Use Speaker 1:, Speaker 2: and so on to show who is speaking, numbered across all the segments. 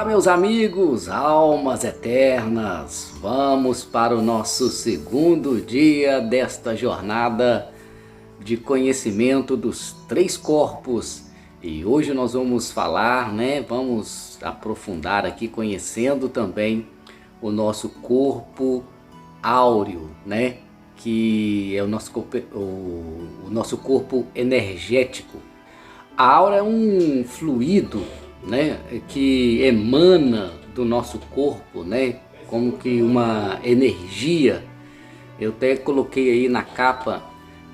Speaker 1: Olá, meus amigos, almas eternas, vamos para o nosso segundo dia desta jornada de conhecimento dos três corpos. E hoje nós vamos falar, vamos aprofundar aqui conhecendo também o nosso corpo áureo, que é o nosso corpo energético. A aura é um fluido, que emana do nosso corpo, como que uma energia. Eu até coloquei aí na capa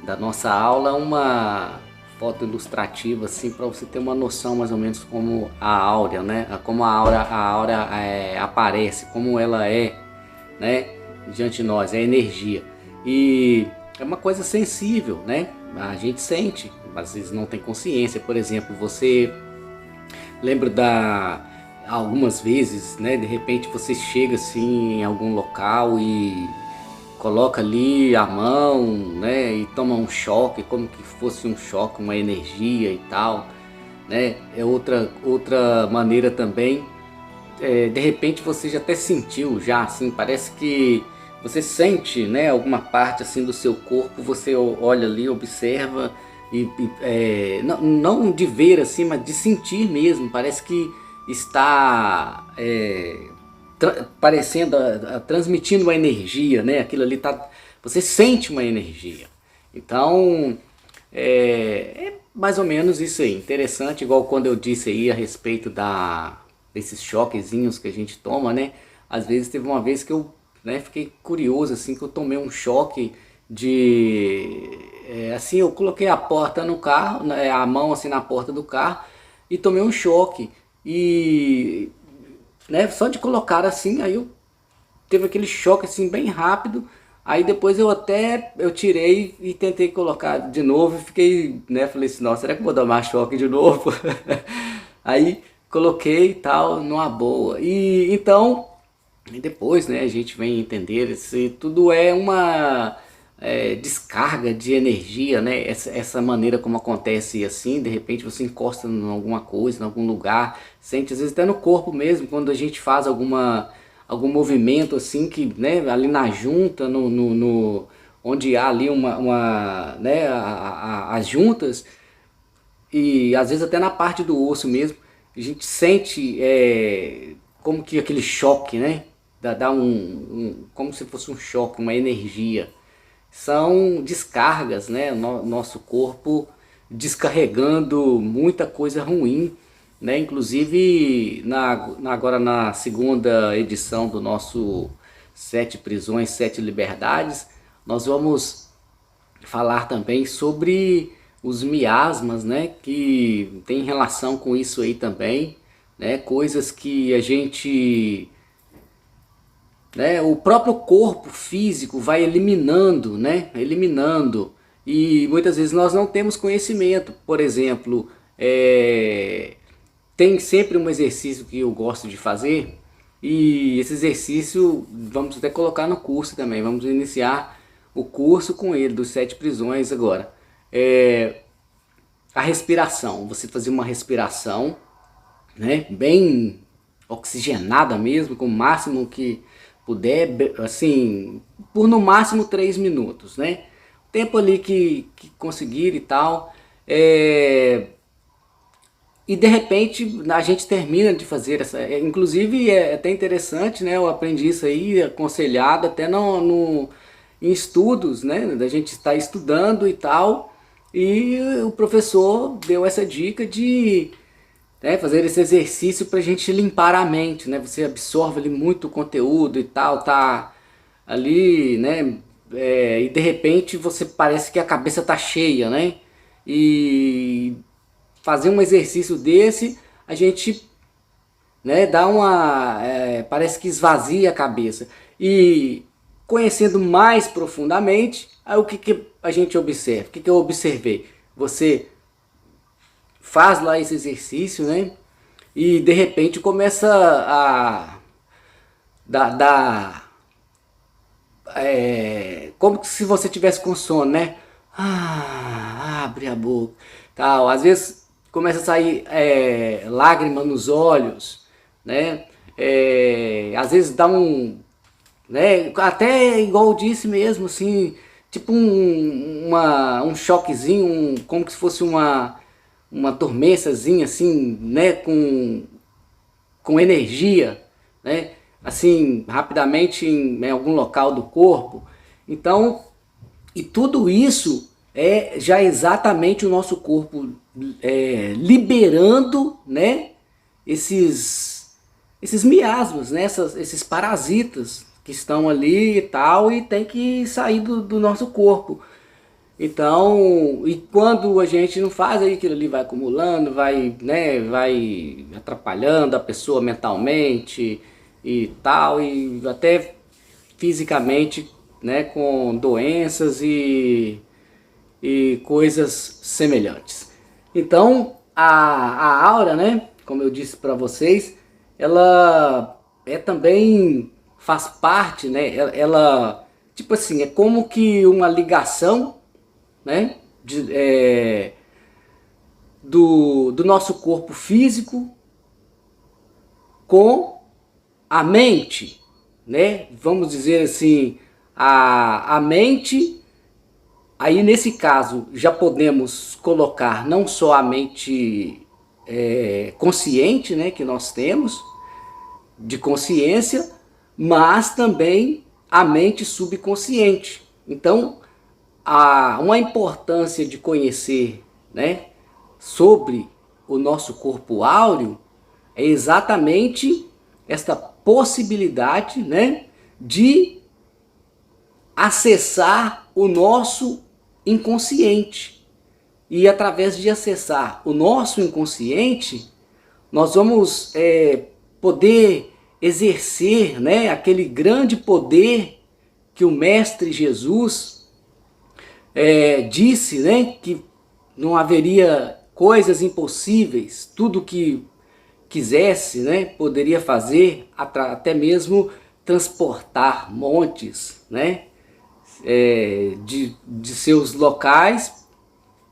Speaker 1: da nossa aula uma foto ilustrativa assim para você ter uma noção mais ou menos como a áurea, como a aura aparece, como ela é, diante de nós, é energia. E é uma coisa sensível, a gente sente, às vezes não tem consciência. Por exemplo, você lembra algumas vezes, de repente você chega assim em algum local e coloca ali a mão, e toma um choque, como que fosse um choque, uma energia e tal, É outra maneira também. De repente você já até sentiu, já assim, parece que você sente, alguma parte assim do seu corpo, você olha ali, observa não de ver assim, mas de sentir mesmo. Parece que está transmitindo uma energia, aquilo ali você sente uma energia. Então é mais ou menos isso aí, interessante, igual quando eu disse aí a respeito desses choquezinhos que a gente toma, Às vezes teve uma vez que eu fiquei curioso assim, que eu tomei um choque assim, eu coloquei a porta no carro, a mão assim na porta do carro, e tomei um choque. E só de colocar assim, aí teve aquele choque assim bem rápido. Aí depois eu tirei e tentei colocar de novo e fiquei, falei assim, nossa, será que eu vou dar mais choque de novo? Aí coloquei e tal, numa boa. E então, depois a gente vem entender se tudo é uma descarga de energia, essa maneira como acontece assim. De repente você encosta em alguma coisa, em algum lugar, sente às vezes até no corpo mesmo, quando a gente faz algum movimento assim, que ali na junta, onde há ali as juntas, e às vezes até na parte do osso mesmo, a gente sente como que aquele choque, dá como se fosse um choque, uma energia. São descargas, nosso corpo descarregando muita coisa ruim, Inclusive agora na segunda edição do nosso 7 prisões, 7 liberdades, nós vamos falar também sobre os miasmas, que tem relação com isso aí também, coisas que a gente, o próprio corpo físico vai eliminando, eliminando, e muitas vezes nós não temos conhecimento. Por exemplo, tem sempre um exercício que eu gosto de fazer, e esse exercício vamos até colocar no curso também, vamos iniciar o curso com ele, dos 7 prisões agora. A respiração, você fazer uma respiração, bem oxigenada mesmo, com o máximo que puder, assim, por no máximo 3 minutos, tempo ali que conseguir e tal. E de repente a gente termina de fazer essa, inclusive é até interessante, eu aprendi isso aí, aconselhado até em estudos, da gente estar estudando e tal, e o professor deu essa dica de fazer esse exercício para a gente limpar a mente, você absorve ali muito conteúdo e tal, tá ali, e de repente você parece que a cabeça tá cheia, e fazer um exercício desse, a gente dá parece que esvazia a cabeça. E conhecendo mais profundamente, aí o que a gente observa? O que eu observei? Você faz lá esse exercício, e de repente começa a dar como se você tivesse com sono, abre a boca, tal. Às vezes começa a sair lágrima nos olhos, né? Às vezes dá né? Até igual eu disse mesmo, assim, tipo um choquezinho, como se fosse uma dormênciazinha, assim, né? Com energia, né? Assim, rapidamente em algum local do corpo. Então, e tudo isso é já exatamente o nosso corpo liberando, né? Esses miasmas, né? Esses parasitas que estão ali e tal, e tem que sair do nosso corpo. Então, e quando a gente não faz, aí aquilo ali vai acumulando, vai, né, vai atrapalhando a pessoa mentalmente e tal, e até fisicamente, né, com doenças e coisas semelhantes. Então, a aura, né, como eu disse para vocês, ela também faz parte, né, ela tipo assim, é como que uma ligação, né, do nosso corpo físico com a mente, né? Vamos dizer assim, a mente, aí nesse caso já podemos colocar não só a mente consciente, né, que nós temos, de consciência, mas também a mente subconsciente. Então, há uma importância de conhecer, né, sobre o nosso corpo áureo é exatamente esta possibilidade, né, de acessar o nosso inconsciente. E através de acessar o nosso inconsciente, nós vamos poder exercer, né, aquele grande poder que o Mestre Jesus disse, né, que não haveria coisas impossíveis, tudo que quisesse, né, poderia fazer, até mesmo transportar montes, né, de seus locais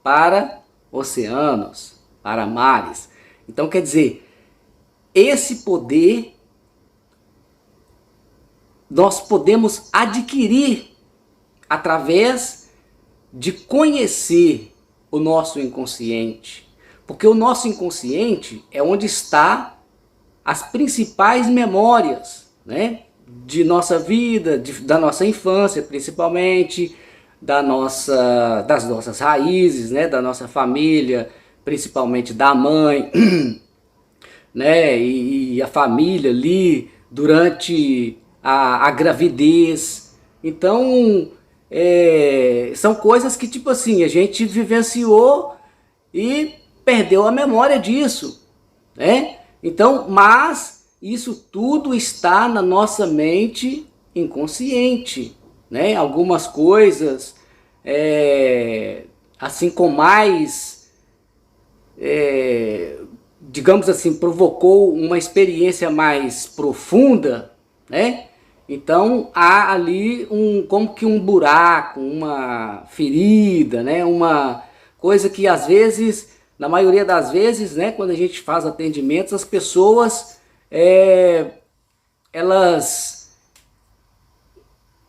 Speaker 1: para oceanos, para mares. Então quer dizer, esse poder nós podemos adquirir através de conhecer o nosso inconsciente, porque o nosso inconsciente é onde está as principais memórias, né, de nossa vida, da nossa infância principalmente, das nossas raízes, né, da nossa família, principalmente da mãe, né, e a família ali durante a gravidez. Então, são coisas que, tipo assim, a gente vivenciou e perdeu a memória disso, né? Então, mas isso tudo está na nossa mente inconsciente, né? Algumas coisas, assim, com mais, digamos assim, provocou uma experiência mais profunda, né? Então há ali como que um buraco, uma ferida, né? Uma coisa que às vezes, na maioria das vezes, né, quando a gente faz atendimentos, as pessoas elas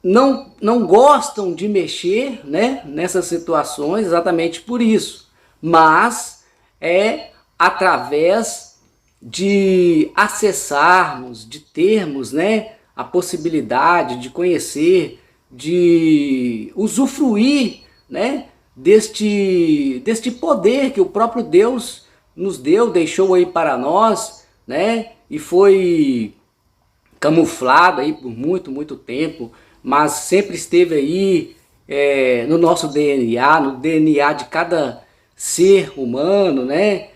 Speaker 1: não gostam de mexer, né, nessas situações exatamente por isso. Mas é através de acessarmos, de termos, né, a possibilidade de conhecer, de usufruir, né, deste poder que o próprio Deus nos deu, deixou aí para nós, né, e foi camuflado aí por muito tempo, mas sempre esteve aí no nosso DNA, no DNA de cada ser humano, né?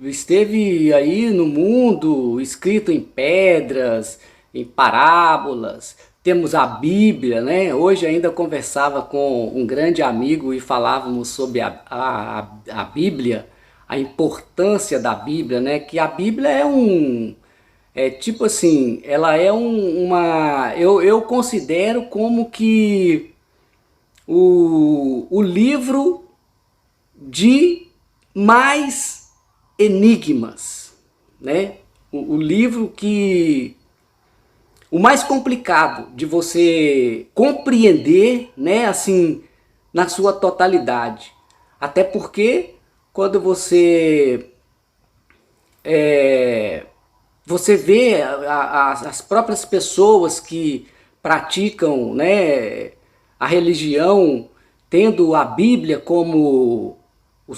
Speaker 1: Esteve aí no mundo, escrito em pedras, em parábolas. Temos a Bíblia, né? Hoje ainda conversava com um grande amigo e falávamos sobre a Bíblia, a importância da Bíblia, né? Que a Bíblia tipo assim, ela é eu considero como que o livro de mais enigmas, né? o livro que o mais complicado de você compreender, né, assim, na sua totalidade. Até porque quando você vê as próprias pessoas que praticam, né, a religião, tendo a Bíblia como a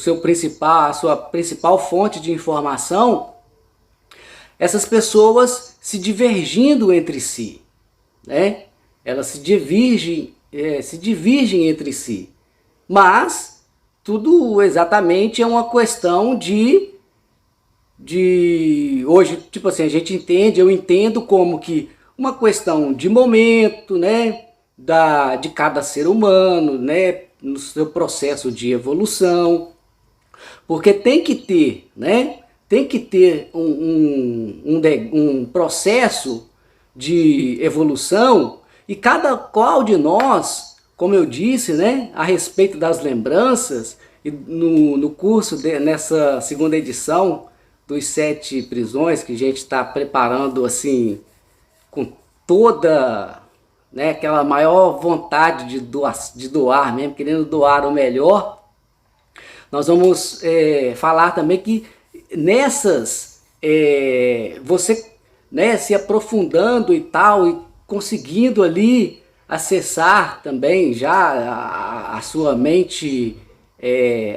Speaker 1: sua principal fonte de informação, essas pessoas se divergindo entre si, né? Elas se divirgem entre si. Mas tudo exatamente é uma questão de hoje, tipo assim, eu entendo como que uma questão de momento, né, de cada ser humano, né, no seu processo de evolução, porque tem que ter, né, tem que ter um processo de evolução, e cada qual de nós, como eu disse, né, a respeito das lembranças, e no curso, nessa segunda edição dos 7 prisões, que a gente está preparando assim, com toda, né, aquela maior vontade de doar mesmo, querendo doar o melhor, nós vamos falar também que nessas, você, né, se aprofundando e tal, e conseguindo ali acessar também já a sua mente,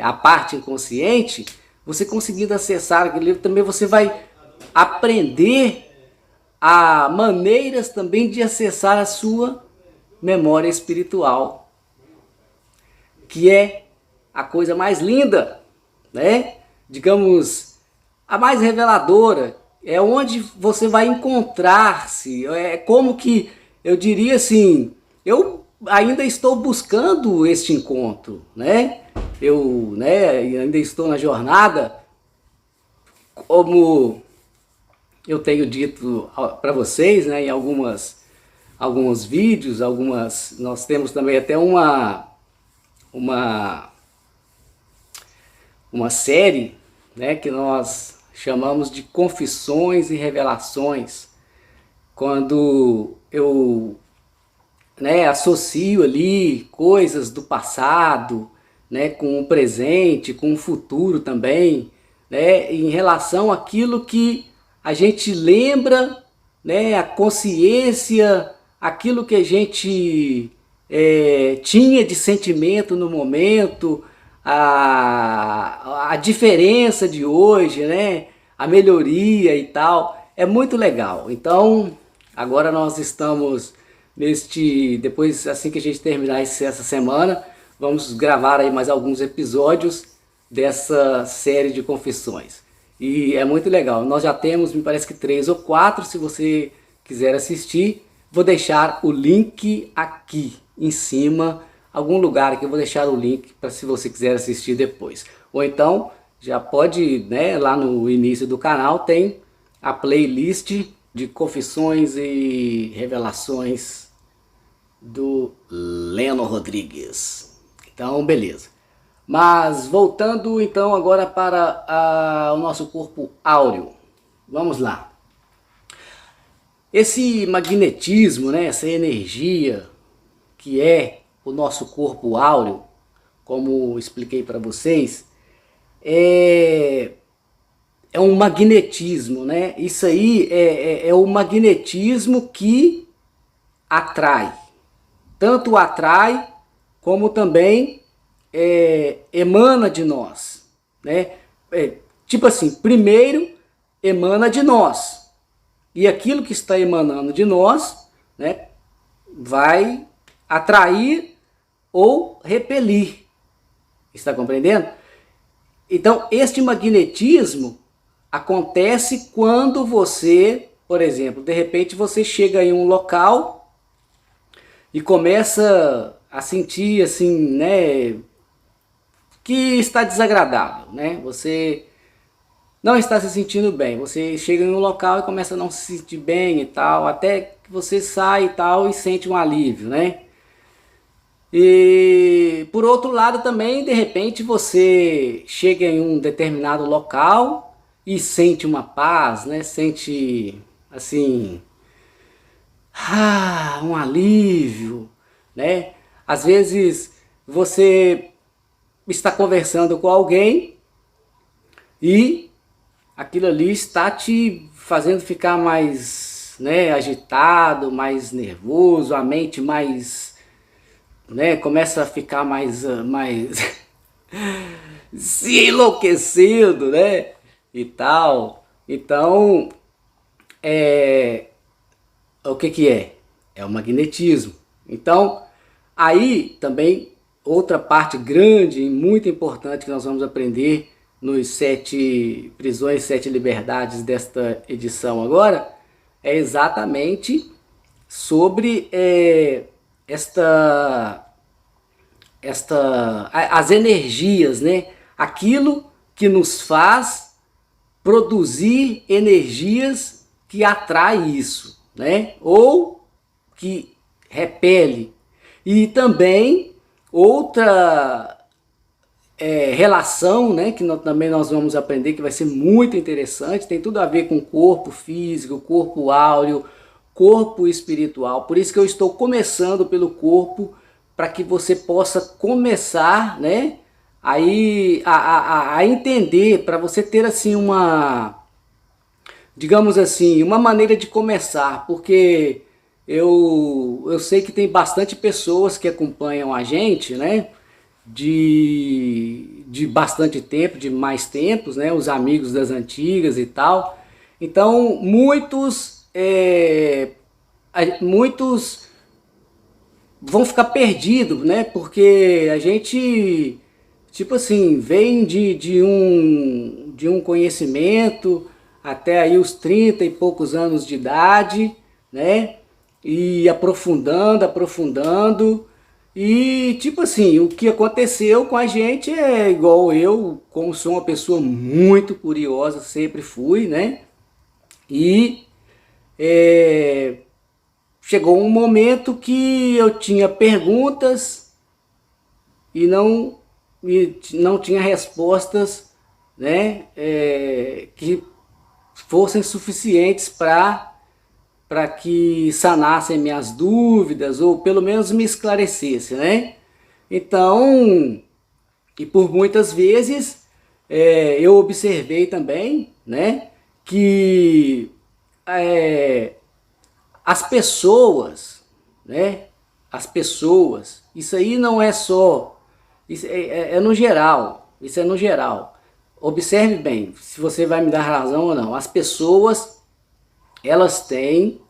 Speaker 1: a parte inconsciente, você conseguindo acessar aquele livro, também você vai aprender a maneiras também de acessar a sua memória espiritual, que é a coisa mais linda, né? Digamos, a mais reveladora, é onde você vai encontrar-se, é como que, eu diria assim, eu ainda estou buscando este encontro, né? Eu, né, ainda estou na jornada, como eu tenho dito para vocês, né, em alguns vídeos, nós temos também até uma série, né, que nós chamamos de Confissões e Revelações, quando eu, né, associo ali coisas do passado, né, com o presente, com o futuro também, né, em relação àquilo que a gente lembra, né, a consciência, aquilo que a gente tinha de sentimento no momento, a diferença de hoje, né, a melhoria e tal, é muito legal. Então, agora nós estamos depois, assim que a gente terminar essa semana, vamos gravar aí mais alguns episódios dessa série de confissões. E é muito legal. Nós já temos, me parece que 3 ou 4, se você quiser assistir. Vou deixar o link aqui em cima, algum lugar aqui eu vou deixar o link para se você quiser assistir depois. Ou então, já pode, né, lá no início do canal tem a playlist de confissões e revelações do Leno Rodrigues. Então, beleza. Mas voltando então agora para o nosso corpo áureo. Vamos lá. Esse magnetismo, né, essa energia que é o nosso corpo áureo, como expliquei para vocês, é um magnetismo, né? Isso aí é o magnetismo que atrai. Tanto atrai como também emana de nós, né? Tipo assim, primeiro emana de nós, e aquilo que está emanando de nós, né, vai atrair ou repelir. Está compreendendo? Então, este magnetismo acontece quando você, por exemplo, de repente você chega em um local e começa a sentir assim, né, que está desagradável, né? Você não está se sentindo bem. Você chega em um local e começa a não se sentir bem e tal, até que você sai e tal e sente um alívio, né? E por outro lado também, de repente você chega em um determinado local e sente uma paz, né? Sente assim, um alívio, né? Às vezes você está conversando com alguém e aquilo ali está te fazendo ficar mais, né, agitado, mais nervoso, a mente mais, né, começa a ficar mais se enlouquecendo, né, e tal. Então, o que que é? É o magnetismo. Então, aí também outra parte grande e muito importante que nós vamos aprender nos 7 prisões, 7 liberdades desta edição agora, é exatamente sobre as energias, né? Aquilo que nos faz produzir energias que atrai isso, né? Ou que repele. E também outra relação, né, que também nós vamos aprender, que vai ser muito interessante, tem tudo a ver com corpo físico, corpo áureo, corpo espiritual. Por isso que eu estou começando pelo corpo, para que você possa começar, né, aí a entender, para você ter assim uma, digamos assim, uma maneira de começar, porque eu sei que tem bastante pessoas que acompanham a gente, né, de bastante tempo, de mais tempos, né, os amigos das antigas e tal. Então muitos vão ficar perdidos, né, porque a gente, tipo assim, vem de um conhecimento até aí os 30 e poucos anos de idade, né, e aprofundando, e tipo assim, o que aconteceu com a gente é igual eu, como sou uma pessoa muito curiosa, sempre fui, né? E chegou um momento que eu tinha perguntas e não tinha respostas, né? Que fossem suficientes para que sanassem minhas dúvidas, ou pelo menos me esclarecesse, né? Então, e por muitas vezes eu observei também, né, que as pessoas, né, as pessoas, isso aí não é só, isso é no geral, isso é no geral. Observe bem, se você vai me dar razão ou não. As pessoas, elas têm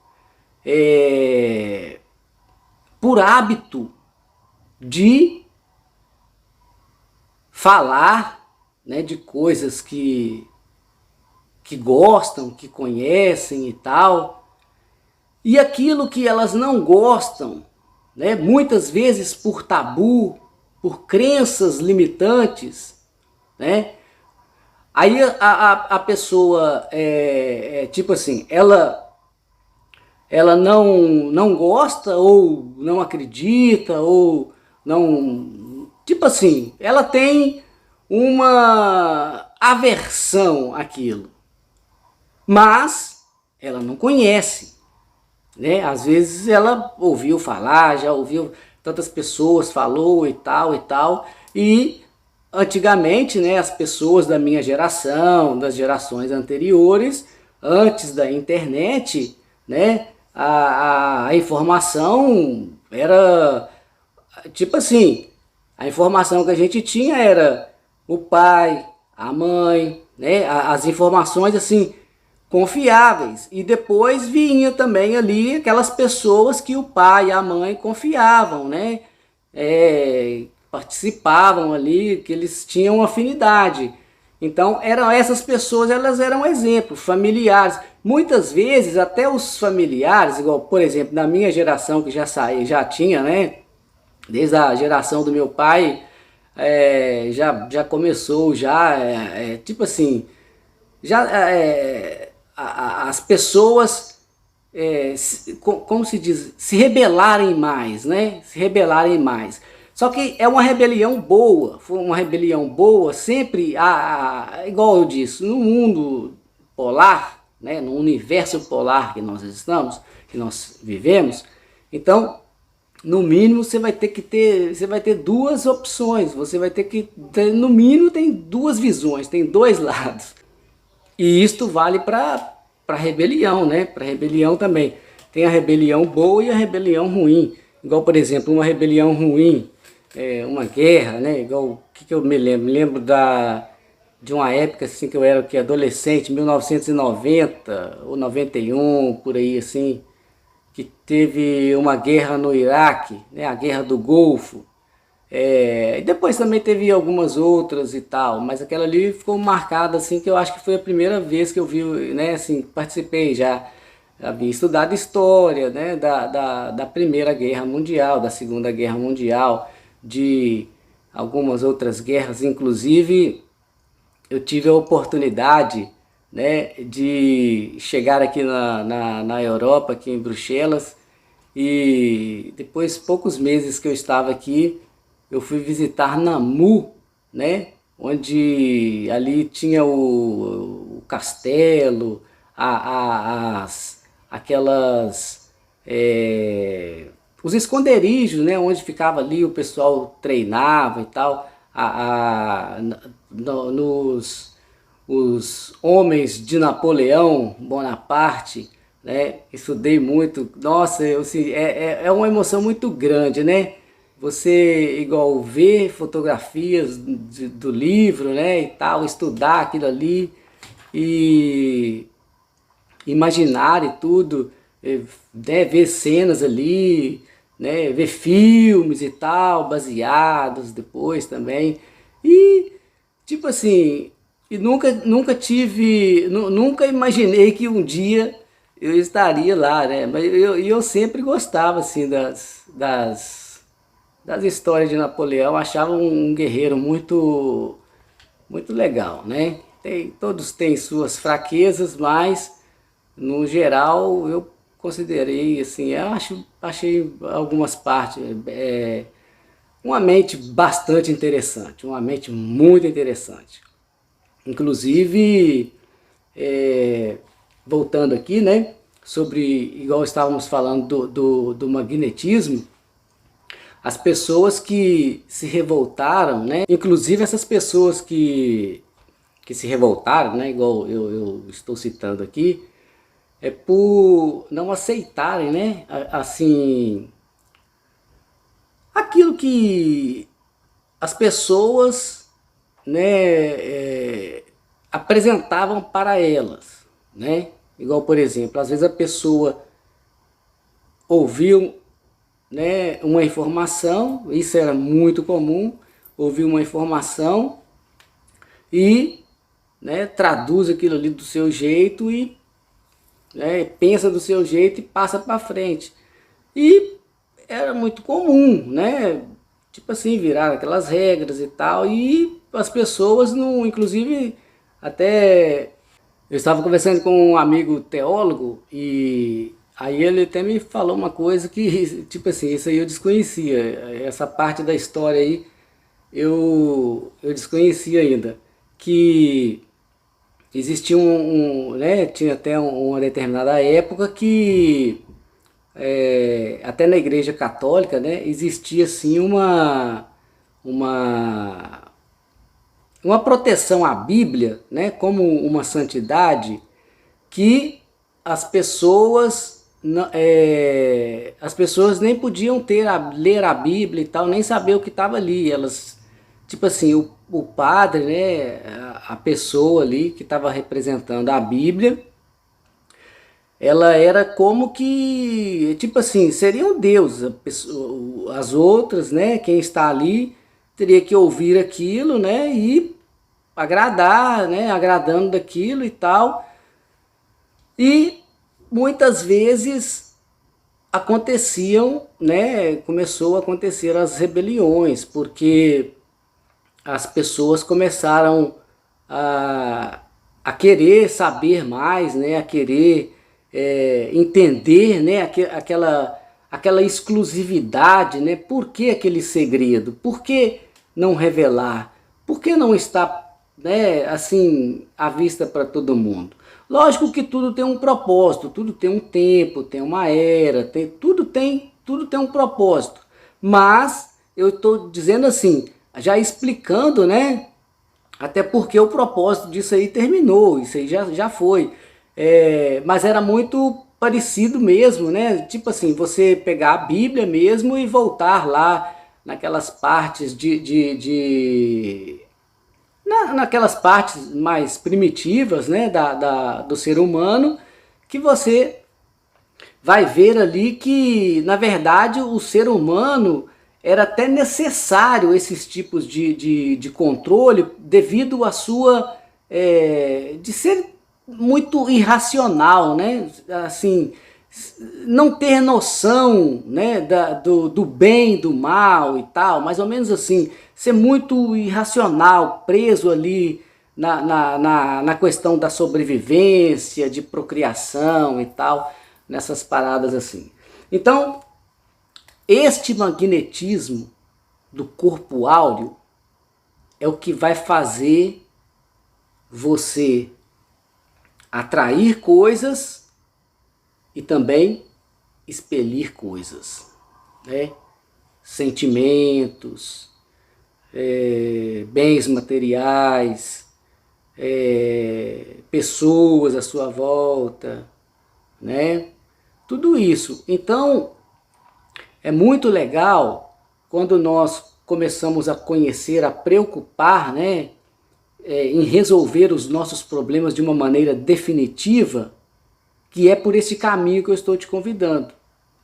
Speaker 1: por hábito de falar, né, de coisas que gostam, que conhecem e tal, e aquilo que elas não gostam, né, muitas vezes por tabu, por crenças limitantes, né, aí a pessoa, tipo assim, ela não gosta, ou não acredita, ou não, tipo assim, ela tem uma aversão àquilo, mas ela não conhece, né? Às vezes ela ouviu falar, já ouviu tantas pessoas falou e tal, e antigamente, né, as pessoas da minha geração, das gerações anteriores, antes da internet, né, a informação era tipo assim, a informação que a gente tinha era o pai, a mãe, né, as informações assim confiáveis, e depois vinha também ali aquelas pessoas que o pai e a mãe confiavam, né, participavam ali, que eles tinham afinidade. Então eram essas pessoas, elas eram exemplos, familiares. Muitas vezes até os familiares, igual por exemplo na minha geração que já tinha, né? Desde a geração do meu pai, já começou, tipo assim, já as pessoas, como se diz, se rebelarem mais, né? Se rebelarem mais. Só que é uma rebelião boa, foi uma rebelião boa, sempre, igual eu disse, no mundo polar, né, no universo polar que nós estamos, que nós vivemos, então, no mínimo você vai ter duas opções, você vai ter que ter, no mínimo tem duas visões, tem dois lados. E isto vale para rebelião, né? Para rebelião também. Tem a rebelião boa e a rebelião ruim. Igual, por exemplo, uma rebelião ruim, uma guerra, né? Igual, o que eu me lembro? Me lembro de uma época assim que eu era adolescente, 1990 ou 91, por aí assim, que teve uma guerra no Iraque, né? A Guerra do Golfo. E depois também teve algumas outras e tal, mas aquela ali ficou marcada assim, que eu acho que foi a primeira vez que eu vi, né, assim, participei já, havia estudado história, né, da Primeira Guerra Mundial, da Segunda Guerra Mundial, de algumas outras guerras, inclusive eu tive a oportunidade, né, de chegar aqui na Europa, aqui em Bruxelas, e depois, poucos meses que eu estava aqui, eu fui visitar Namur, né, onde ali tinha o castelo, aquelas, os esconderijos, né, onde ficava ali, o pessoal treinava e tal, nos os homens de Napoleão Bonaparte, né? Estudei muito, nossa, assim, é uma emoção muito grande, né? Você igual ver fotografias do livro, né, e tal, estudar aquilo ali e imaginar e tudo, né, ver cenas ali, né, ver filmes e tal, baseados depois também. E tipo assim, e nunca tive, nunca imaginei que um dia eu estaria lá, né? Mas eu sempre gostava assim das histórias de Napoleão, achava um guerreiro muito legal, né? Todos têm suas fraquezas, mas no geral eu considerei assim, achei algumas partes uma mente bastante interessante, uma mente muito interessante. Inclusive, voltando aqui, né, sobre, igual estávamos falando do magnetismo, as pessoas que se revoltaram, né, inclusive essas pessoas que se revoltaram, né, igual eu estou citando aqui, é por não aceitarem, né, assim, aquilo que as pessoas, né, apresentavam para elas, né? Igual, por exemplo, às vezes a pessoa ouviu, né, uma informação, isso era muito comum, ouviu uma informação e, né, traduz aquilo ali do seu jeito e, né, pensa do seu jeito e passa para frente. E era muito comum, né? Tipo assim, virar aquelas regras e tal, e as pessoas não, inclusive, até eu estava conversando com um amigo teólogo e aí ele até me falou uma coisa que, tipo assim, isso aí eu desconhecia, essa parte da história aí eu desconhecia ainda, que existia né, tinha até uma determinada época que até na Igreja Católica, né, existia assim uma, uma proteção à Bíblia, né, como uma santidade que as pessoas as pessoas nem podiam ler a Bíblia e tal, nem saber o que estava ali. Elas, tipo assim, o padre, né, a pessoa ali que estava representando a Bíblia, ela era como que, tipo assim, seria um Deus. As outras, né, quem está ali, teria que ouvir aquilo, né, e agradar, né, agradando daquilo e tal. E muitas vezes aconteciam, né, começou a acontecer as rebeliões, porque as pessoas começaram a querer saber mais, né, a querer entender, né, aquela exclusividade, né? Por que aquele segredo? Por que não revelar? Por que não estar, né, assim, à vista para todo mundo? Lógico que tudo tem um propósito, tudo tem um tempo, tem uma era, tudo tem um propósito. Mas eu estou dizendo assim, já explicando, né? Até porque o propósito disso aí terminou, isso aí já foi. Mas era muito parecido mesmo, né? Tipo assim, você pegar a Bíblia mesmo e voltar lá naquelas partes naquelas partes mais primitivas, né, do ser humano, que você vai ver ali que, na verdade, o ser humano era até necessário esses tipos de controle devido à sua, de ser muito irracional, né? Assim, não ter noção, né, do bem, do mal e tal, mais ou menos assim, ser muito irracional, preso ali na questão da sobrevivência, de procriação e tal, nessas paradas assim. Então, este magnetismo do corpo áureo é o que vai fazer você atrair coisas e também expelir coisas, né? Sentimentos, bens materiais, pessoas à sua volta, né? Tudo isso. Então, é muito legal quando nós começamos a conhecer, a preocupar, né, em resolver os nossos problemas de uma maneira definitiva, que é por esse caminho que eu estou te convidando.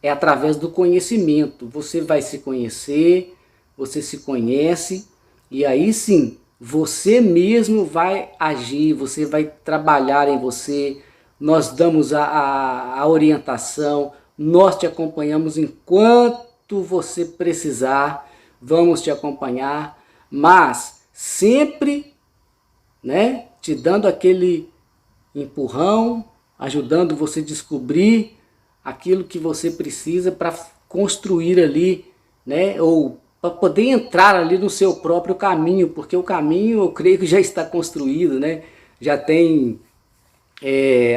Speaker 1: É através do conhecimento. Você vai se conhecer, você se conhece, e aí sim, você mesmo vai agir, você vai trabalhar em você, nós damos a orientação, nós te acompanhamos enquanto você precisar, vamos te acompanhar, mas sempre, né, te dando aquele empurrão, ajudando você a descobrir aquilo que você precisa para construir ali, né, ou para poder entrar ali no seu próprio caminho, porque o caminho eu creio que já está construído, né, já tem,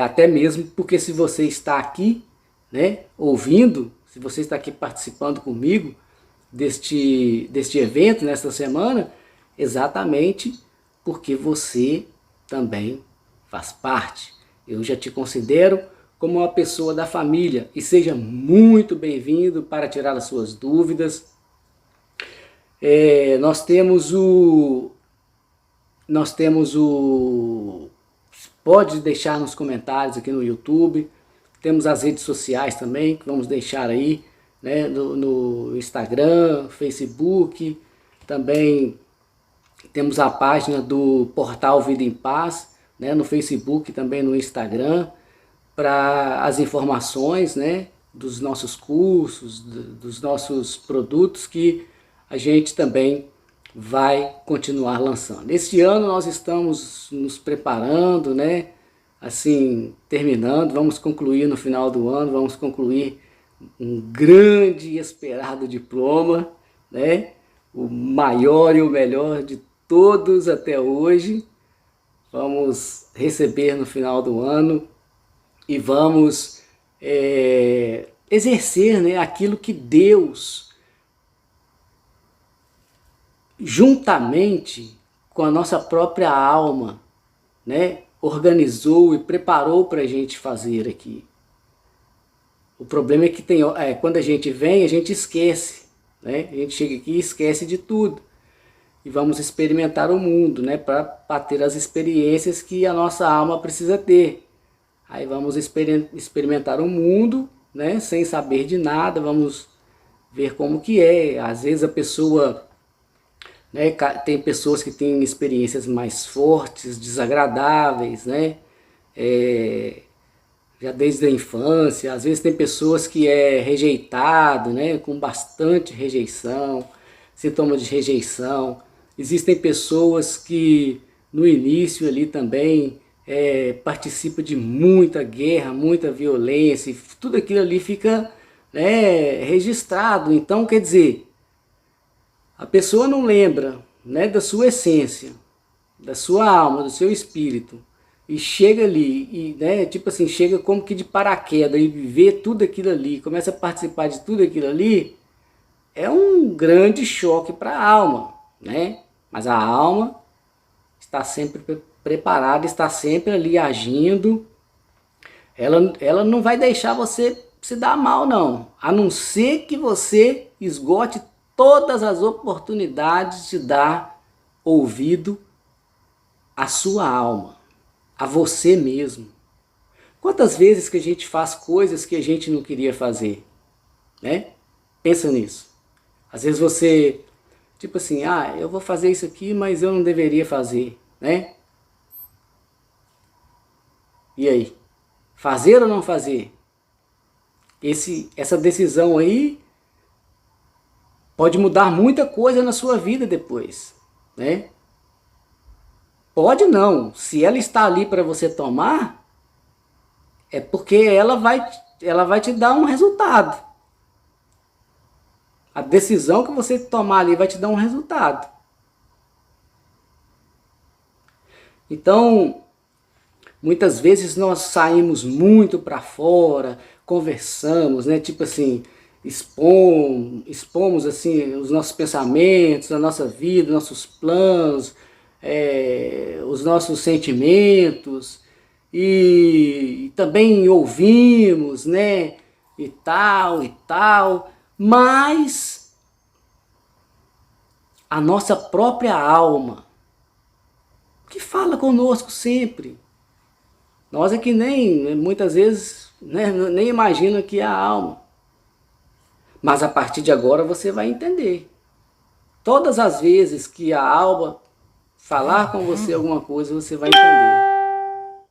Speaker 1: até mesmo porque se você está aqui, né, ouvindo, se você está aqui participando comigo deste evento nesta semana, exatamente porque você também faz parte. Eu já te considero como uma pessoa da família e seja muito bem-vindo para tirar as suas dúvidas. Nós temos o pode deixar nos comentários aqui no YouTube. Temos as redes sociais também, que vamos deixar aí, né, no Instagram, Facebook. Também temos a página do Portal Vida em Paz, né, no Facebook, também no Instagram, para as informações, né, dos nossos cursos, dos nossos produtos que a gente também vai continuar lançando. Este ano nós estamos nos preparando, né, assim, terminando, vamos concluir no final do ano, vamos concluir um grande e esperado diploma, né, o maior e o melhor de todos até hoje. Vamos receber no final do ano e vamos exercer, né, aquilo que Deus, juntamente com a nossa própria alma, né, organizou e preparou para a gente fazer aqui. O problema é que quando a gente vem, a gente esquece, né? A gente chega aqui e esquece de tudo. E vamos experimentar o mundo, né, para ter as experiências que a nossa alma precisa ter. Aí vamos experimentar o mundo, né, sem saber de nada, vamos ver como que é. Às vezes a pessoa, né, tem pessoas que têm experiências mais fortes, desagradáveis, né, já desde a infância. Às vezes tem pessoas que é rejeitado, né, com bastante rejeição, sintomas de rejeição. Existem pessoas que no início ali também participam de muita guerra, muita violência, e tudo aquilo ali fica né, registrado. Então, quer dizer, a pessoa não lembra, né, da sua essência, da sua alma, do seu espírito, e chega ali, e, né, tipo assim, chega como que de paraquedas e vê tudo aquilo ali, começa a participar de tudo aquilo ali, é um grande choque para a alma, né? Mas a alma está sempre preparada, está sempre ali agindo. Ela não vai deixar você se dar mal, não. A não ser que você esgote todas as oportunidades de dar ouvido à sua alma, a você mesmo. Quantas vezes que a gente faz coisas que a gente não queria fazer, né? Pensa nisso. Às vezes você, tipo assim, eu vou fazer isso aqui, mas eu não deveria fazer, né? E aí? Fazer ou não fazer? Essa decisão aí pode mudar muita coisa na sua vida depois, né? Pode não. Se ela está ali para você tomar, é porque ela vai te dar um resultado. A decisão que você tomar ali vai te dar um resultado. Então, muitas vezes nós saímos muito para fora, conversamos, né? Tipo assim, expomos assim os nossos pensamentos, a nossa vida, nossos planos, os nossos sentimentos, e também ouvimos, né? E tal, mas a nossa própria alma, que fala conosco sempre. Nós é que nem, muitas vezes, né, nem imagina que é a alma. Mas a partir de agora você vai entender. Todas as vezes que a alma falar com você alguma coisa, você vai entender.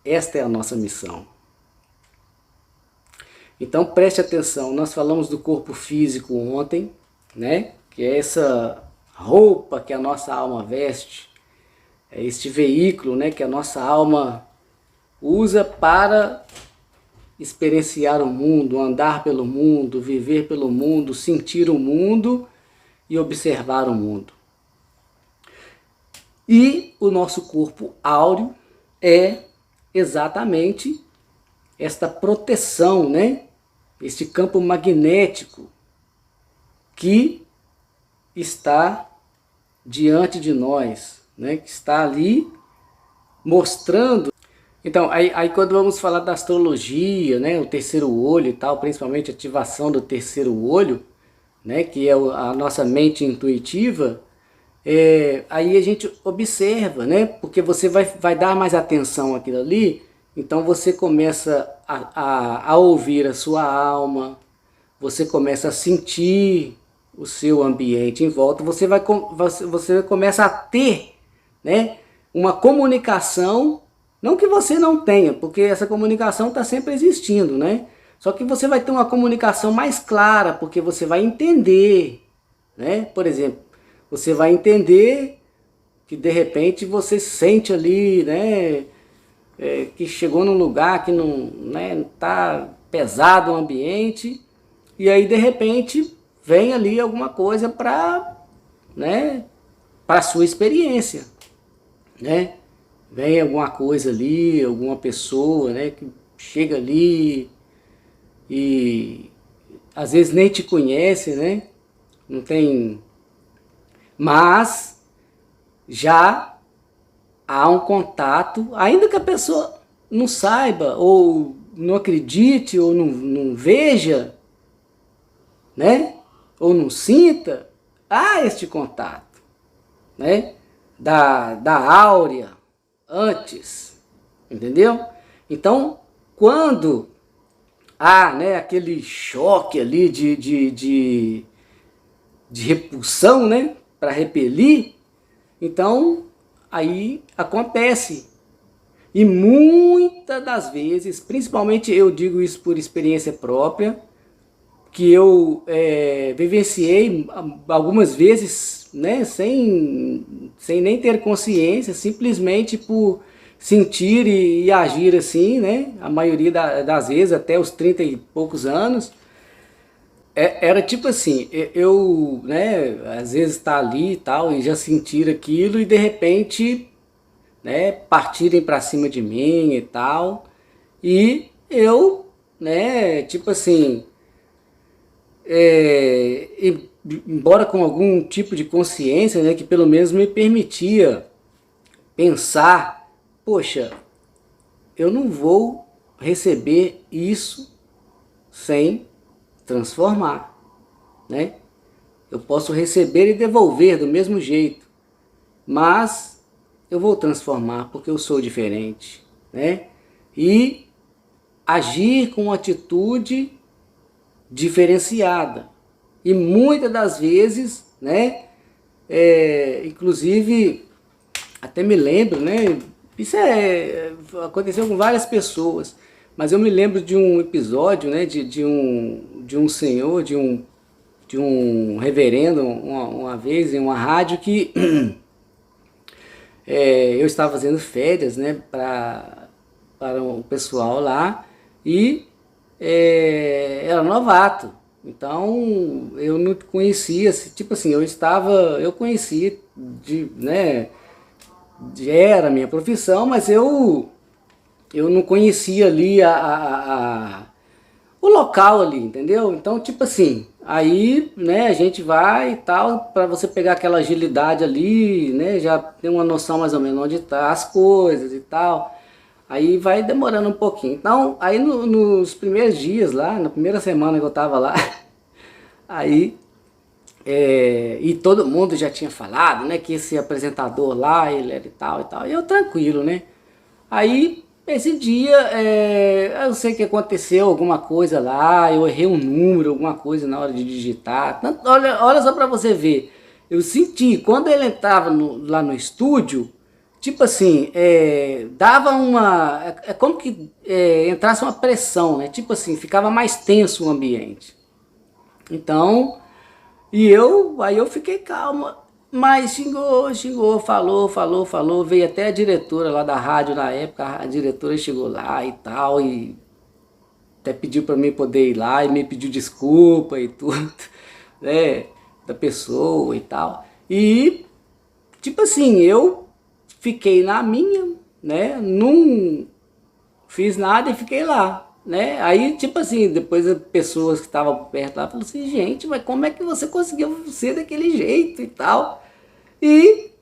Speaker 1: Esta é a nossa missão. Então preste atenção, nós falamos do corpo físico ontem, né? Que é essa roupa que a nossa alma veste, é este veículo, né, que a nossa alma usa para experienciar o mundo, andar pelo mundo, viver pelo mundo, sentir o mundo e observar o mundo. E o nosso corpo áureo é exatamente esta proteção, né? Este campo magnético que está diante de nós, né? Que está ali mostrando. Então, aí quando vamos falar da astrologia, né? O terceiro olho e tal, principalmente a ativação do terceiro olho, né? Que é a nossa mente intuitiva, aí a gente observa, né? Porque você vai dar mais atenção àquilo ali, então você começa a ouvir a sua alma, você começa a sentir o seu ambiente em volta, você começa a ter, né, uma comunicação, não que você não tenha, porque essa comunicação está sempre existindo, né? Só que você vai ter uma comunicação mais clara, porque você vai entender, né? Por exemplo, você vai entender que de repente você sente ali, né, que chegou num lugar que não, né, tá pesado o ambiente, e aí de repente vem ali alguma coisa para, né, para a sua experiência, né? Vem alguma coisa ali, alguma pessoa, né, que chega ali e às vezes nem te conhece, né? Não tem, mas já há um contato, ainda que a pessoa não saiba, ou não acredite, ou não veja, né? Ou não sinta, há este contato, né? Da áurea antes, entendeu? Então, quando há, né, aquele choque ali de repulsão, né? Para repelir, então aí acontece. E muitas das vezes, principalmente eu digo isso por experiência própria, que eu vivenciei algumas vezes, né, sem nem ter consciência, simplesmente por sentir e agir assim, né? A maioria das vezes, até os 30 e poucos anos. Era tipo assim, eu, né, às vezes tá ali e tal, e já sentir aquilo, e de repente, né, partirem para cima de mim e tal, e eu, né, tipo assim, embora com algum tipo de consciência, né, que pelo menos me permitia pensar, poxa, eu não vou receber isso sem transformar, né? Eu posso receber e devolver do mesmo jeito, mas eu vou transformar porque eu sou diferente, né? E agir com atitude diferenciada. E muitas das vezes, né? Inclusive, até me lembro, né? Isso aconteceu com várias pessoas, mas eu me lembro de um episódio, né? De um senhor, de um reverendo, uma vez em uma rádio que eu estava fazendo férias, né? Para o pessoal lá e era novato. Então eu não conhecia, tipo assim, eu conhecia né, era a minha profissão, mas eu não conhecia ali o local ali, entendeu? Então, tipo assim, aí, né, a gente vai e tal, para você pegar aquela agilidade ali, né, já tem uma noção mais ou menos onde tá as coisas e tal. Aí vai demorando um pouquinho. Então, aí nos primeiros dias lá, na primeira semana que eu tava lá, aí e todo mundo já tinha falado, né, que esse apresentador lá, ele era e tal, e eu tranquilo, né. Aí, esse dia, eu sei que aconteceu alguma coisa lá, eu errei um número, alguma coisa na hora de digitar. Olha só pra você ver, eu senti, quando ele entrava lá no estúdio, tipo assim, dava uma, como que entrasse uma pressão, né, tipo assim, ficava mais tenso o ambiente. Então, aí eu fiquei calma, mas xingou, falou, veio até a diretora lá da rádio na época, a diretora chegou lá e tal, e até pediu para mim poder ir lá, e me pediu desculpa e tudo, né, da pessoa e tal. E, tipo assim, eu fiquei na minha, né, não fiz nada e fiquei lá. Né? Aí, tipo assim, depois as pessoas que estavam perto lá falaram assim, gente, mas como é que você conseguiu ser daquele jeito e tal? E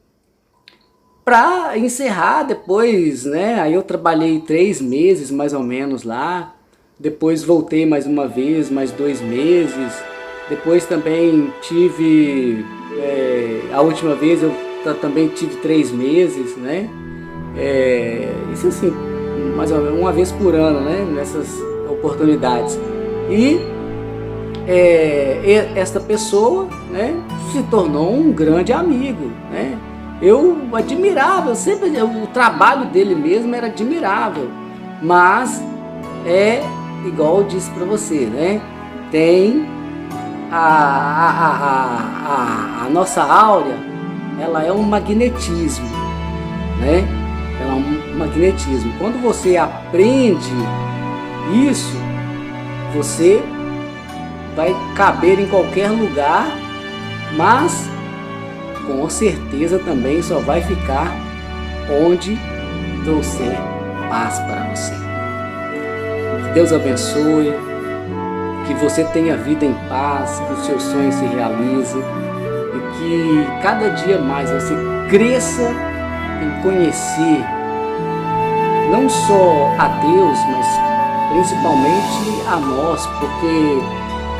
Speaker 1: pra encerrar depois, né? Aí eu trabalhei 3 meses mais ou menos lá, depois voltei mais uma vez, mais 2 meses, depois também tive, a última vez eu também tive 3 meses, né? Isso assim, mais ou menos uma vez por ano, né, nessas oportunidades. E esta pessoa, né, se tornou um grande amigo, né. Eu admirava, o trabalho dele mesmo era admirável, mas igual eu disse para você, né, tem a nossa áurea, ela é um magnetismo, né? É um magnetismo. Quando você aprende isso, você vai caber em qualquer lugar, mas com certeza também só vai ficar onde trouxer paz para você. Que Deus abençoe, que você tenha vida em paz, que os seus sonhos se realizem e que cada dia mais você cresça em conhecer não só a Deus, mas principalmente a nós, porque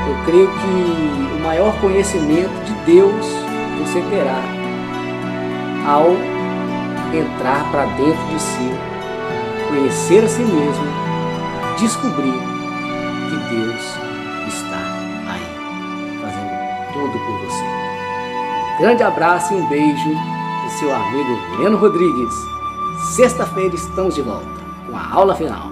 Speaker 1: eu creio que o maior conhecimento de Deus você terá ao entrar para dentro de si, conhecer a si mesmo, descobrir que Deus está aí, fazendo tudo por você. Grande abraço e um beijo do seu amigo Leno Rodrigues. Sexta-feira estamos de volta com a aula final.